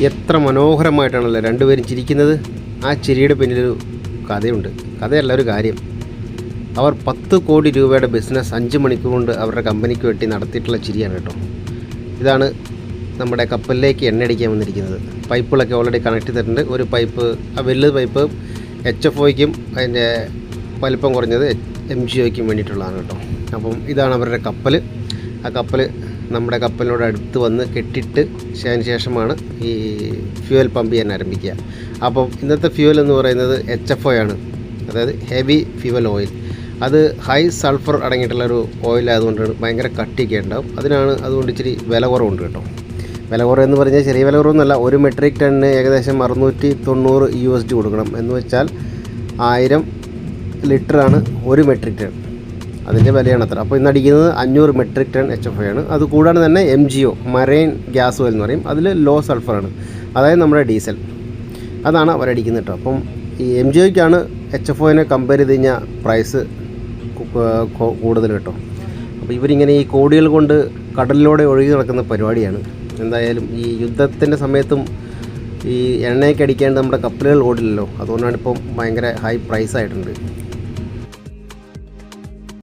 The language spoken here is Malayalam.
എത്ര മനോഹരമായിട്ടാണല്ലോ രണ്ടുപേരും ചിരിക്കുന്നത്. ആ ചിരിയുടെ പിന്നിലൊരു കഥയുണ്ട്. കഥയല്ല, ഒരു കാര്യം. അവർ 10 കോടി രൂപയുടെ ബിസിനസ് 5 മണിക്കൂർ കൊണ്ട് അവരുടെ കമ്പനിക്ക് വേണ്ടി നടത്തിയിട്ടുള്ള ചിരിയാണ് കേട്ടോ. ഇതാണ് നമ്മുടെ കപ്പലിലേക്ക് എണ്ണയടിക്കാൻ വന്നിരിക്കുന്നത്. പൈപ്പുകളൊക്കെ ഓൾറെഡി കണക്ട് ചെയ്തിട്ടുണ്ട്. ഒരു പൈപ്പ്, ആ വലുത് പൈപ്പ് HFOയ്ക്കും അതിൻ്റെ വലിപ്പം കുറഞ്ഞത് MGOയ്ക്കും വേണ്ടിയിട്ടുള്ളതാണ് കേട്ടോ. അപ്പം ഇതാണ് അവരുടെ കപ്പൽ. ആ കപ്പൽ നമ്മുടെ കപ്പലിനോട് അടുത്ത് വന്ന് കെട്ടിട്ട് ശേഷമാണ് ഈ ഫ്യൂവൽ പമ്പ് ചെയ്യാൻ ആരംഭിക്കുക. അപ്പം ഇന്നത്തെ ഫ്യൂവൽ എന്ന് പറയുന്നത് HFO ആണ്, അതായത് ഹെവി ഫ്യൂവൽ ഓയിൽ. അത് ഹൈ സൾഫർ അടങ്ങിയിട്ടുള്ളൊരു ഓയിലായതുകൊണ്ടാണ് ഭയങ്കര കട്ടിയൊക്കെ ഉണ്ടാവും. അതുകൊണ്ട് ഇച്ചിരി വില കുറവുണ്ട് കേട്ടോ. വില കുറവെന്ന് പറഞ്ഞാൽ ചെറിയ വില കുറവൊന്നുമല്ല. ഒരു മെട്രിക് ടണ്ണിന് ഏകദേശം 690 USD കൊടുക്കണം. എന്ന് വെച്ചാൽ 1000 ലിറ്ററാണ് ഒരു മെട്രിക് ടൺ. അതിൻ്റെ വിലയാണ് അത്ര. അപ്പോൾ ഇന്ന് അടിക്കുന്നത് 500 മെട്രിക് ടൺ HFO ആണ്. അതുകൂടാതെ തന്നെ MGO, മറൈൻ ഗ്യാസ് ഓയിൽ എന്ന് പറയും. അതിൽ ലോ സൾഫറാണ്, അതായത് നമ്മുടെ ഡീസൽ. അതാണ് അവരടിക്കുന്നത് കേട്ടോ. അപ്പം ഈ MGOയ്ക്കാണ് HFOനെ കമ്പയർ ചെയ്ത് കഴിഞ്ഞാൽ പ്രൈസ് കൂടുതൽ കേട്ടോ. അപ്പോൾ ഇവരിങ്ങനെ ഈ കോടികൾ കൊണ്ട് കടലിലൂടെ ഒഴുകി നടക്കുന്ന പരിപാടിയാണ്. എന്തായാലും ഈ യുദ്ധത്തിൻ്റെ സമയത്തും ഈ എണ്ണയൊക്കെ അടിക്കാണ്ട് നമ്മുടെ കപ്പലുകൾ ഓടില്ലല്ലോ. അതുകൊണ്ടാണ് ഇപ്പം ഭയങ്കര ഹൈ പ്രൈസ് ആയിട്ടുണ്ട്.